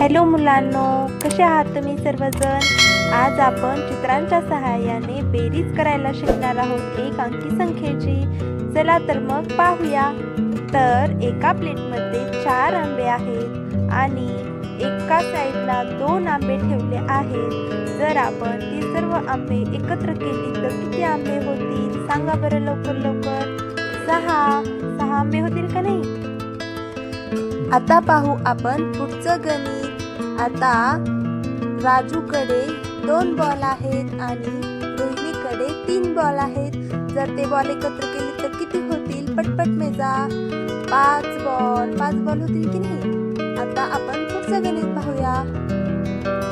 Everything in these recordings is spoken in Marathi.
हॅलो मुलांनो, कसे आहात तुम्ही सर्वजण? आज आपण चित्रांच्या सहाय्याने बेरीज करायला शिकणार आहोत एक अंकी संख्येची। चला तर मग पाहूया। तर एका प्लेटमध्ये 4 आंबे आहेत आणि एका साईडला 2 आंबे ठेवले आहेत। जर आपण ती सर्व आंबे एकत्र केली तर किती आंबे होतील? सांगा बरं लवकर लवकर। 6 आंबे होतील का नाही? आता पाहू आपण पुढचं गणित। आता राजूकडे 2 बॉल आहेत आणि रोहिणीकडे 3 बॉल आहेत। जर ते बॉल एकत्र केले तर किती होतील? पटपट मेजा। 5 बॉल होतील की नाही? आता आपण पुढचं गणित पाहूया।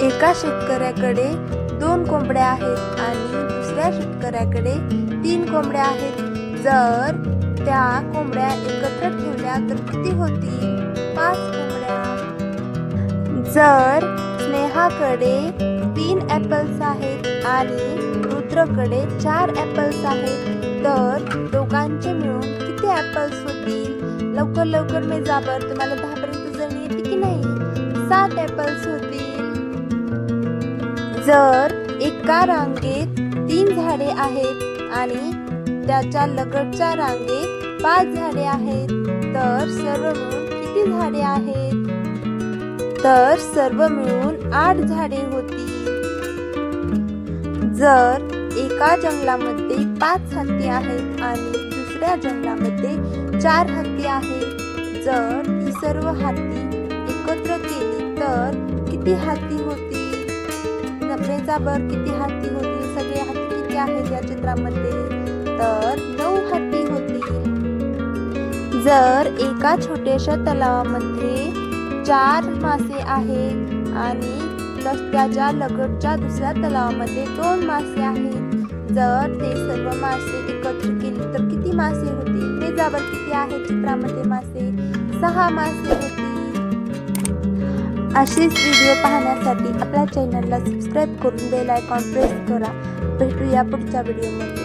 एका शेतकऱ्याकडे 2 कोंबड्या आहेत आणि दुसऱ्या शेतकऱ्याकडे 3 कोंबड्या आहेत। जर त्या कोंबड्या एकत्र ठेवल्या तर किती होतील? 5 कोंबड्या। जर स्नेहाकडे 3 ॲपल्स आहेत आणि रुद्रकडे 4 ॲपल्स आहेत तर दोघांचे मिळून किती ॲपल्स होतील? लवकर लवकर मेजा बरं। तुम्हाला 10 पर्यंत जणी येते की नाही? 7 ॲपल्स होतील। जर एका रांगेत 3 झाडे आहेत आणि त्याच्या लगतच्या रांगेत 5 झाडे आहेत तर सर्व मिळून किती झाडे आहेत? तर सर्व मिळून 8 झाडे होतील। जर एका जंगलामध्ये 5 हत्ती आहेत आणि दुसऱ्या जंगलामध्ये 4 हत्ती आहेत, जर ही सर्व हत्ती एकत्र केली तर किती हत्ती होतील? नफरेचा किती हत्ती होतील? सगळे हत्ती किती आहेत या चित्रामध्ये? तर 9 हत्ती होतील। जर एका छोट्याशा तलावामध्ये 4 मासे आहेत आणि त्याच्या लगतच्या दुसऱ्या तलावामध्ये 2 मासे आहेत, जर ते सर्व मासे एकत्र केले तर किती मासे होतील? मेजावर किती आहेत चित्रामध्ये मासे? 6 मासे होतील। असेच व्हिडिओ पाहण्यासाठी आपल्या चॅनलला सबस्क्राईब करून बेल आयकॉन प्रेस करा। भेटूया पुढच्या व्हिडिओमध्ये।